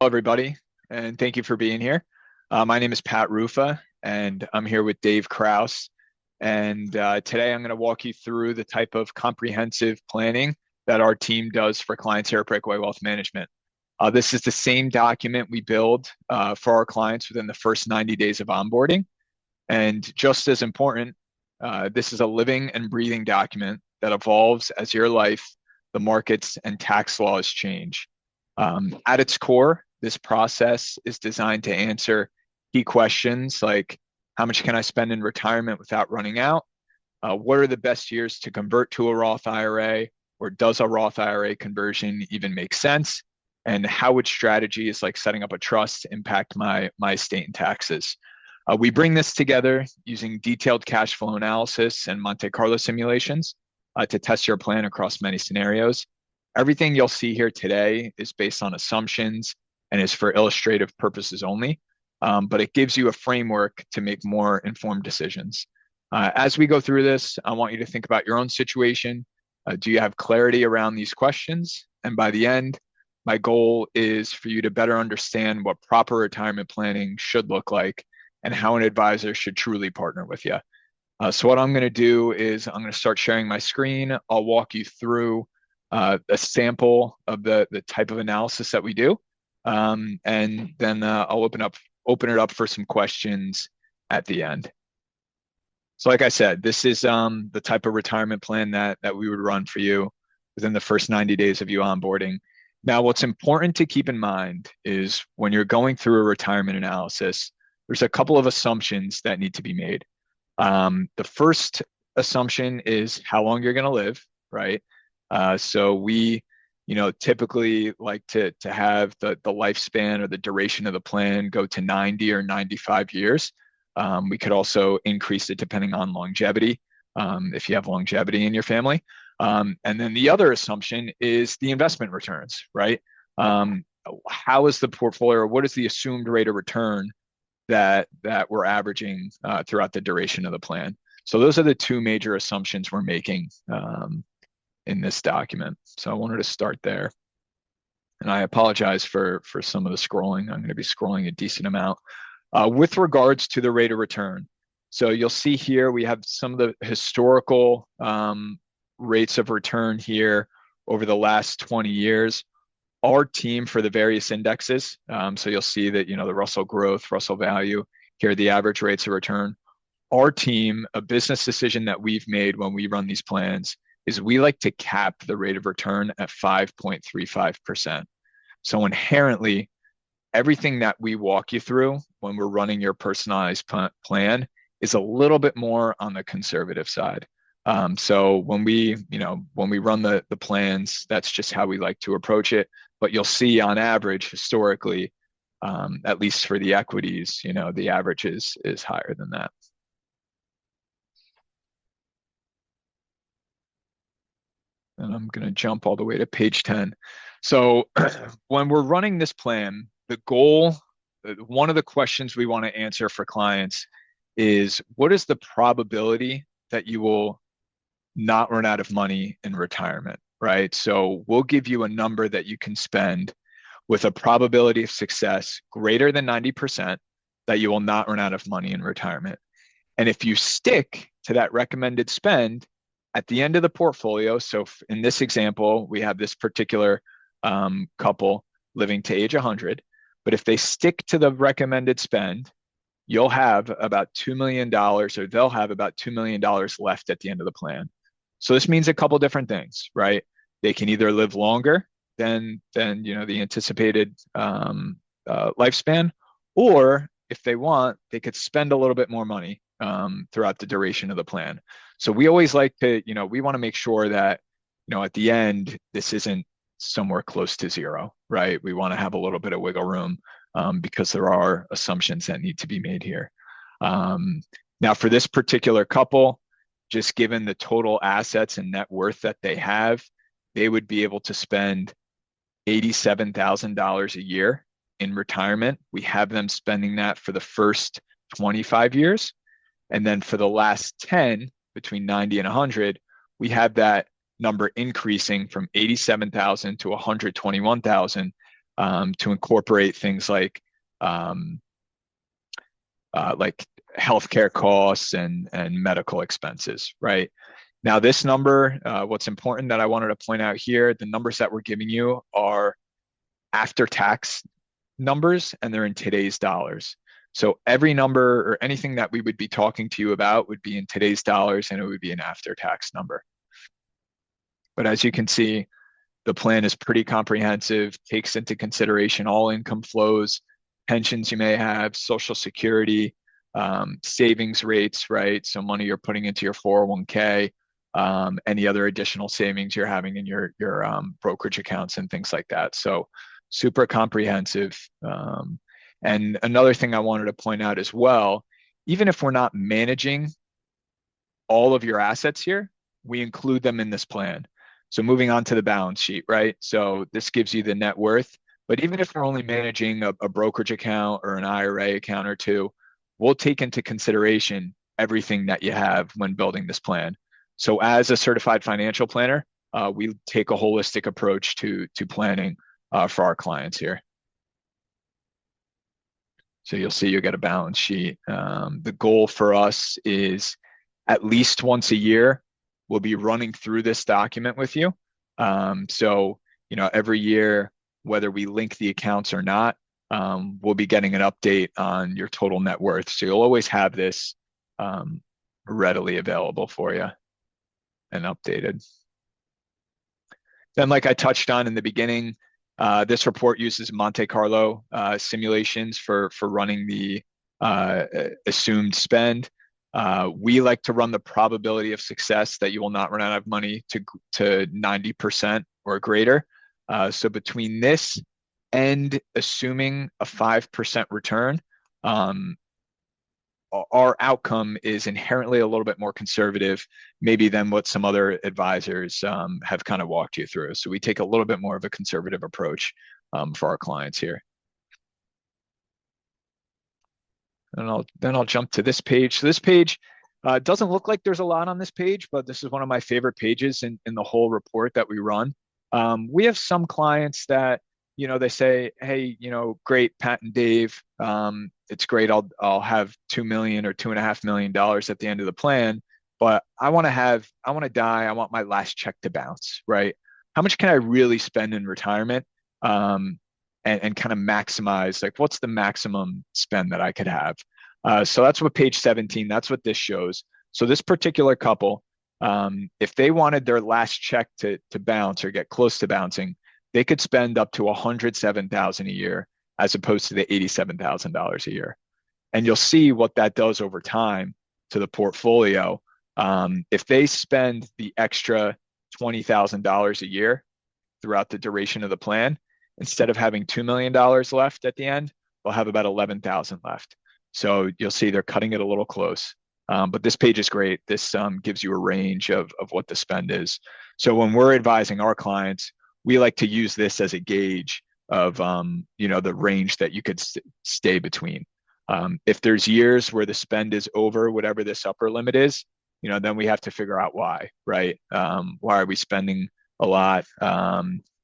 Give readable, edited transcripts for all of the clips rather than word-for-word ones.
Everybody, and thank you for being here. My name is Pat Rufa, and I'm here with Dave Kraus. And today I'm going to walk you through the type of comprehensive planning that our team does for clients here at Breakaway Wealth Management. This is the same document we build for our clients within the first 90 days of onboarding. And just as important, this is a living and breathing document that evolves as your life, the markets, and tax laws change. At its core, this process is designed to answer key questions like how much can I spend in retirement without running out? What are the best years to convert to a Roth IRA? Or does a Roth IRA conversion even make sense? And how would strategies like setting up a trust impact my estate and taxes? We bring this together using detailed cash flow analysis and Monte Carlo simulations to test your plan across many scenarios. Everything you'll see here today is based on assumptions and is for illustrative purposes only, but it gives you a framework to make more informed decisions. As we go through this, I want you to think about your own situation. Do you have clarity around these questions? And by the end, my goal is for you to better understand what proper retirement planning should look like and how an advisor should truly partner with you. So what I'm going to do is I'm going to start sharing my screen. I'll walk you through a sample of the type of analysis that we do. And then I'll open it up for some questions at the end. So like I said, this is the type of retirement plan that we would run for you within the first 90 days of you onboarding. Now, what's important to keep in mind is when you're going through a retirement analysis, there's a couple of assumptions that need to be made. The first assumption is how long you're going to live, right? So we, typically like to have the lifespan or the duration of the plan go to 90 or 95 years. We could also increase it depending on longevity, if you have longevity in your family. And then the other assumption is the investment returns, right? How is the portfolio, or what is the assumed rate of return that we're averaging throughout the duration of the plan? So those are the two major assumptions we're making in this document. So I wanted to start there. And I apologize for some of the scrolling. I'm going to be scrolling a decent amount. With regards to the rate of return, so you'll see here we have some of the historical rates of return here over the last 20 years. Our team for the various indexes, so you'll see that, the Russell Growth, Russell Value, here are the average rates of return. Our team, a business decision that we've made when we run these plans is we like to cap the rate of return at 5.35%. So inherently, everything that we walk you through when we're running your personalized plan is a little bit more on the conservative side. So when we run the plans, that's just how we like to approach it. But you'll see on average, historically, at least for the equities, the average is higher than that. And I'm going to jump all the way to page 10. So when we're running this plan, the goal, one of the questions we want to answer for clients is, what is the probability that you will not run out of money in retirement, right? So we'll give you a number that you can spend with a probability of success greater than 90% that you will not run out of money in retirement. And if you stick to that recommended spend at the end of the portfolio, so in this example, we have this particular couple living to age 100, but if they stick to the recommended spend, you'll have about $2 million, or they'll have about $2 million left at the end of the plan. So this means a couple different things, right? They can either live longer than the anticipated lifespan, or if they want, they could spend a little bit more money throughout the duration of the plan. So we always like to, we want to make sure that, at the end, this isn't somewhere close to zero, right? We want to have a little bit of wiggle room because there are assumptions that need to be made here. Now, for this particular couple, just given the total assets and net worth that they have, they would be able to spend $87,000 a year in retirement. We have them spending that for the first 25 years. And then for the last 10, between 90 and 100, we have that number increasing from 87,000 to 121,000 to incorporate things like healthcare costs and medical expenses, right? Now, this number, what's important that I wanted to point out here, the numbers that we're giving you are after tax numbers, and they're in today's dollars. So every number or anything that we would be talking to you about would be in today's dollars, and it would be an after tax number. But as you can see, the plan is pretty comprehensive, takes into consideration all income flows, pensions you may have, Social Security, savings rates, right? So money you're putting into your 401k, any other additional savings you're having in your brokerage accounts and things like that. So super comprehensive. And another thing I wanted to point out as well, even if we're not managing all of your assets here, we include them in this plan. So moving on to the balance sheet, right? So this gives you the net worth. But even if we're only managing a brokerage account or an IRA account or two, we'll take into consideration everything that you have when building this plan. So as a certified financial planner, we take a holistic approach to planning for our clients here. So you'll see you get a balance sheet. The goal for us is at least once a year, we'll be running through this document with you. So, every year, whether we link the accounts or not, we'll be getting an update on your total net worth. So you'll always have this readily available for you and updated. Then, like I touched on in the beginning, this report uses Monte Carlo simulations for running the assumed spend. We like to run the probability of success that you will not run out of money to 90% or greater. So between this and assuming a 5% return, our outcome is inherently a little bit more conservative, maybe than what some other advisors have kind of walked you through. So we take a little bit more of a conservative approach for our clients here. And then I'll jump to this page. So this page doesn't look like there's a lot on this page, but this is one of my favorite pages in the whole report that we run. We have some clients that, they say, hey, great, Pat and Dave, it's great. I'll have $2 million or $2.5 million at the end of the plan, but I want to die. I want my last check to bounce, right? How much can I really spend in retirement? And kind of maximize, like, what's the maximum spend that I could have? So that's what page 17, that's what this shows. So this particular couple, if they wanted their last check to bounce or get close to bouncing, they could spend up to $107,000 a year as opposed to the $87,000 a year. And you'll see what that does over time to the portfolio. If they spend the extra $20,000 a year throughout the duration of the plan, instead of having $2 million left at the end, they'll have about 11,000 left. So you'll see they're cutting it a little close. But this page is great. This gives you a range of what the spend is. So when we're advising our clients, we like to use this as a gauge of the range that you could stay between. If there's years where the spend is over whatever this upper limit is, then we have to figure out why, right? Why are we spending a lot?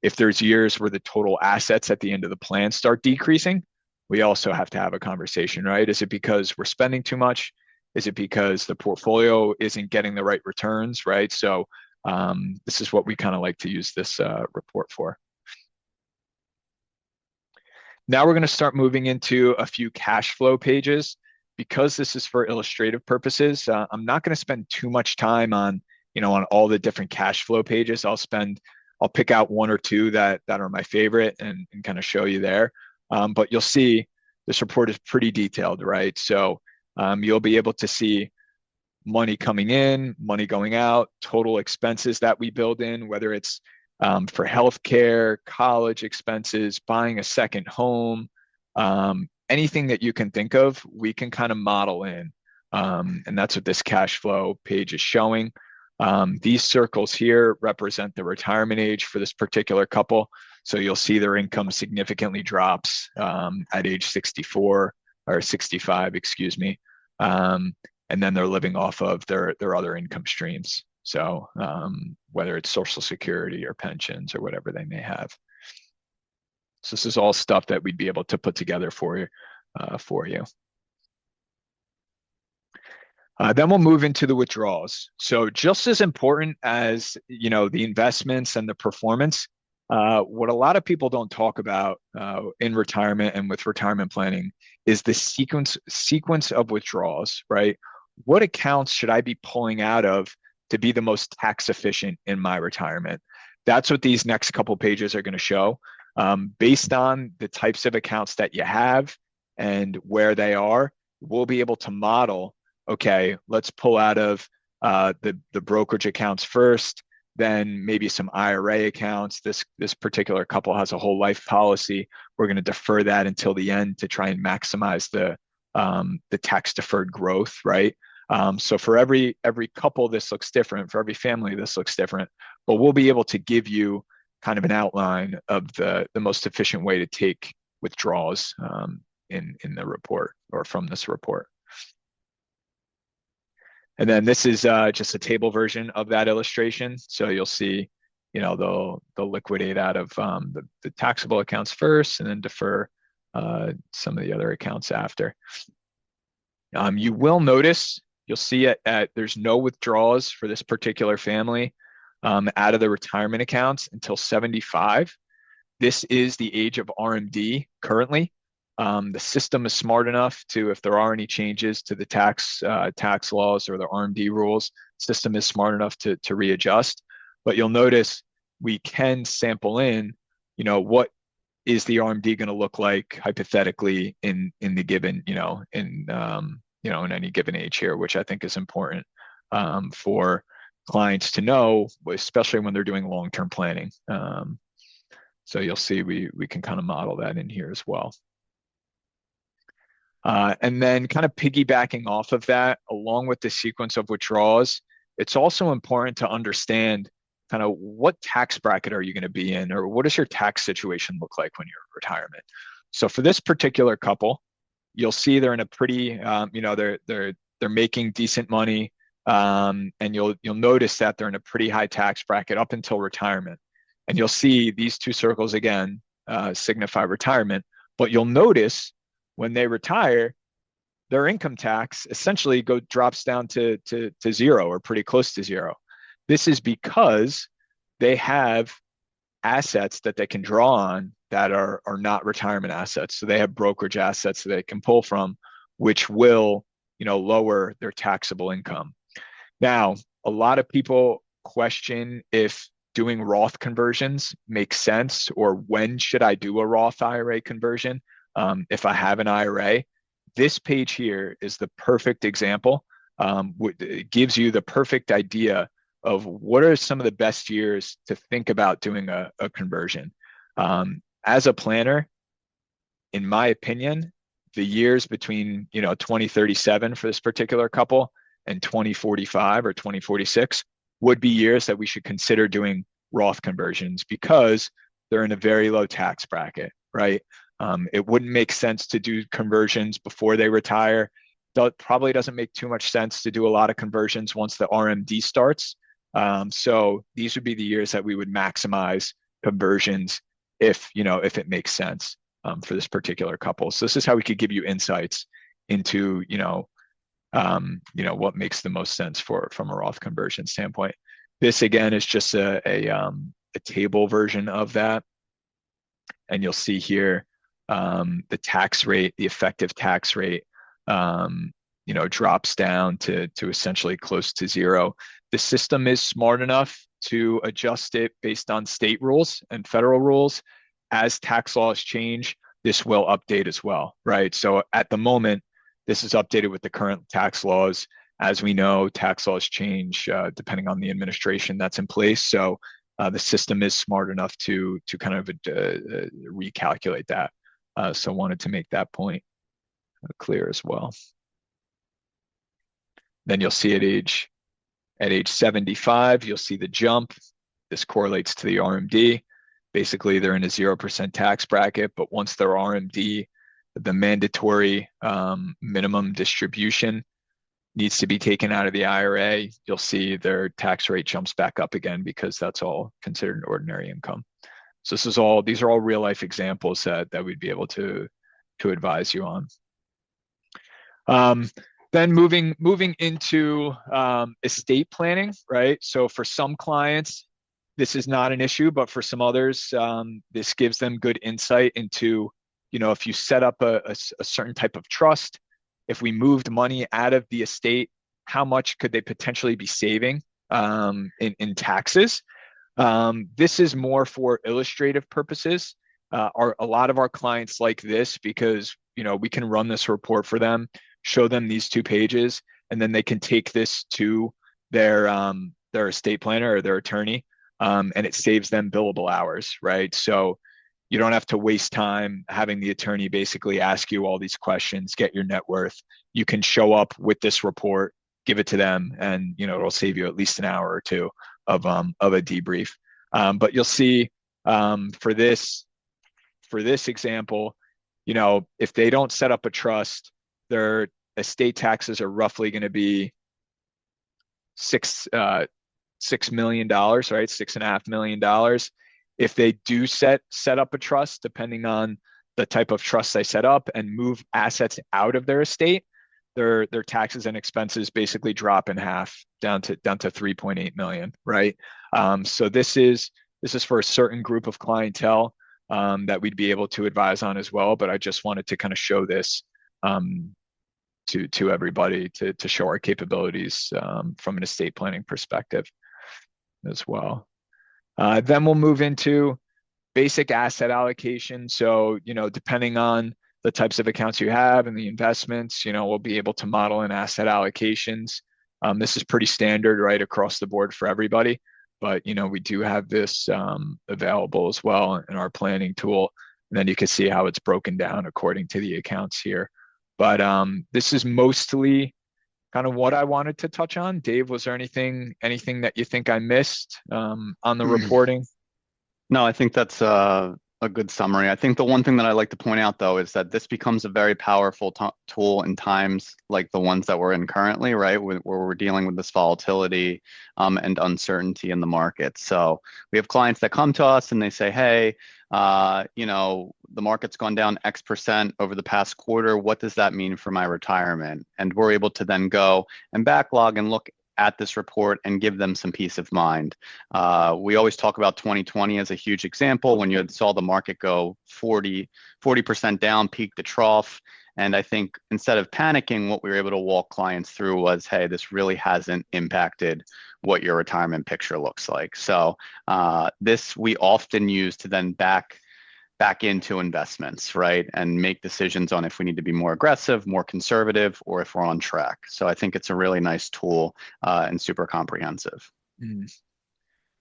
If there's years where the total assets at the end of the plan start decreasing, we also have to have a conversation, right? Is it because we're spending too much? Is it because the portfolio isn't getting the right returns, right? So this is what we kind of like to use this report for. Now we're going to start moving into a few cash flow pages. Because this is for illustrative purposes, I'm not going to spend too much time on all the different cash flow pages. I'll pick out one or two that are my favorite and kind of show you there. But you'll see this report is pretty detailed, right? So you'll be able to see money coming in, money going out, total expenses that we build in, whether it's for healthcare, college expenses, buying a second home, anything that you can think of, we can kind of model in. And that's what this cash flow page is showing. These circles here represent the retirement age for this particular couple. So you'll see their income significantly drops at age 64 or 65, excuse me. And then they're living off of their other income streams. So whether it's Social Security or pensions or whatever they may have. So this is all stuff that we'd be able to put together for you. Then we'll move into the withdrawals. So just as important as the investments and the performance, what a lot of people don't talk about in retirement and with retirement planning is the sequence of withdrawals, right? What accounts should I be pulling out of to be the most tax efficient in my retirement? That's what these next couple pages are going to show. Based on the types of accounts that you have and where they are, we'll be able to model, okay, let's pull out of the brokerage accounts first, then maybe some IRA accounts. This particular couple has a whole life policy. We're going to defer that until the end to try and maximize the tax deferred growth, right? So for every couple, this looks different. For every family, this looks different. But we'll be able to give you kind of an outline of the most efficient way to take withdrawals in the report or from this report. And then this is just a table version of that illustration. So you'll see, they'll liquidate out of the taxable accounts first and then defer some of the other accounts after. You will notice, you'll see there's no withdrawals for this particular family out of the retirement accounts until 75. This is the age of RMD currently. The system is smart enough to, if there are any changes to the tax laws or the RMD rules, system is smart enough to readjust. But you'll notice we can sample in, what is the RMD going to look like hypothetically in the given, in any given age here, which I think is important for clients to know, especially when they're doing long-term planning. So you'll see we can kind of model that in here as well. And then kind of piggybacking off of that, along with the sequence of withdrawals, it's also important to understand kind of what tax bracket are you going to be in, or what does your tax situation look like when you're in retirement. So for this particular couple, you'll see they're in a pretty, they're making decent money, and you'll notice that they're in a pretty high tax bracket up until retirement. And you'll see these two circles again signify retirement, but you'll notice when they retire, their income tax essentially drops down to zero or pretty close to zero. This is because they have assets that they can draw on that are not retirement assets. So they have brokerage assets that they can pull from, which will, lower their taxable income. Now, a lot of people question if doing Roth conversions makes sense, or when should I do a Roth IRA conversion if I have an IRA. This page here is the perfect example. It gives you the perfect idea of what are some of the best years to think about doing a conversion. As a planner, in my opinion, the years between 2037 for this particular couple and 2045 or 2046 would be years that we should consider doing Roth conversions because they're in a very low tax bracket, right? It wouldn't make sense to do conversions before they retire. Probably doesn't make too much sense to do a lot of conversions once the RMD starts. So these would be the years that we would maximize conversions if it makes sense for this particular couple. So this is how we could give you insights into what makes the most sense from a Roth conversion standpoint. This again is just a table version of that, and you'll see here the tax rate, the effective tax rate, drops down to essentially close to zero. The system is smart enough to adjust it based on state rules and federal rules. As tax laws change, this will update as well, right? So at the moment, this is updated with the current tax laws. As we know, tax laws change depending on the administration that's in place. So the system is smart enough to kind of recalculate that. So wanted to make that point clear as well. Then you'll see at age 75, you'll see the jump. This correlates to the RMD. Basically, they're in a 0% tax bracket, but once they're RMD, the mandatory minimum distribution needs to be taken out of the IRA. You'll see their tax rate jumps back up again because that's all considered ordinary income. So these are all real life examples that we'd be able to advise you on. Um, then moving into estate planning, right? So for some clients, this is not an issue, but for some others, this gives them good insight into, if you set up a certain type of trust, if we moved money out of the estate, how much could they potentially be saving in taxes? This is more for illustrative purposes. A lot of our clients like this because we can run this report for them, show them these 2 pages, and then they can take this to their estate planner or their attorney, and it saves them billable hours, right? So you don't have to waste time having the attorney basically ask you all these questions, get your net worth. You can show up with this report, give it to them, and it'll save you at least an hour or two of a debrief. But you'll see for this example, if they don't set up a trust, their estate taxes are roughly going to be $6 million, right? $6.5 million. If they do set up a trust, depending on the type of trust they set up, and move assets out of their estate, their taxes and expenses basically drop in half down to 3.8 million, right? So this is for a certain group of clientele that we'd be able to advise on as well. But I just wanted to kind of show this to everybody to show our capabilities from an estate planning perspective as well. Then we'll move into basic asset allocation. So, depending on the types of accounts you have and the investments, we'll be able to model in asset allocations. This is pretty standard, right, across the board for everybody. But, we do have this available as well in our planning tool. And then you can see how it's broken down according to the accounts here. But this is mostly kind of what I wanted to touch on. Dave, was there anything that you think I missed on the reporting? No, I think that's a good summary. I think the one thing that I like to point out, though, is that this becomes a very powerful tool in times like the ones that we're in currently, right, where we're dealing with this volatility and uncertainty in the market. So we have clients that come to us and they say, hey, the market's gone down X% over the past quarter. What does that mean for my retirement? And we're able to then go and backlog and look at this report and give them some peace of mind. We always talk about 2020 as a huge example when you saw the market go 40% down, peak to trough. And I think instead of panicking, what we were able to walk clients through was, hey, this really hasn't impacted what your retirement picture looks like. So this we often use to then back into investments, right? And make decisions on if we need to be more aggressive, more conservative, or if we're on track. So I think it's a really nice tool and super comprehensive.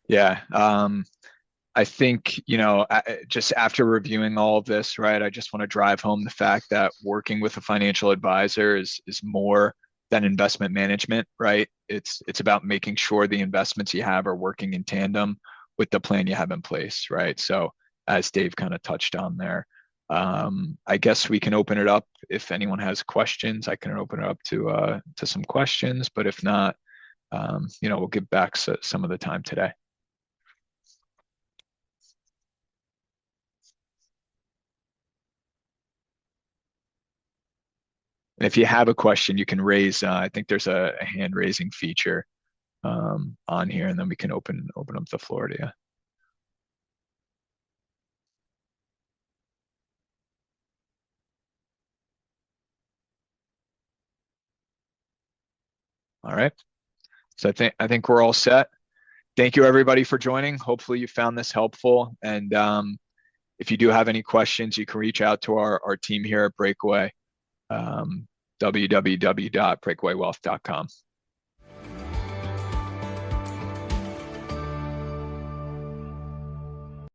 Yeah. I think, just after reviewing all of this, right, I just want to drive home the fact that working with a financial advisor is more than investment management, right? It's about making sure the investments you have are working in tandem with the plan you have in place, right? So as Dave kind of touched on there. I guess we can open it up if anyone has questions. I can open it up to some questions, but if not, we'll give back some of the time today. And if you have a question, you can raise. I think there's a hand raising feature on here, and then we can open up the floor to you. All right. So I think we're all set. Thank you everybody for joining. Hopefully you found this helpful. And if you do have any questions, you can reach out to our team here at Breakaway, www.breakawaywealth.com.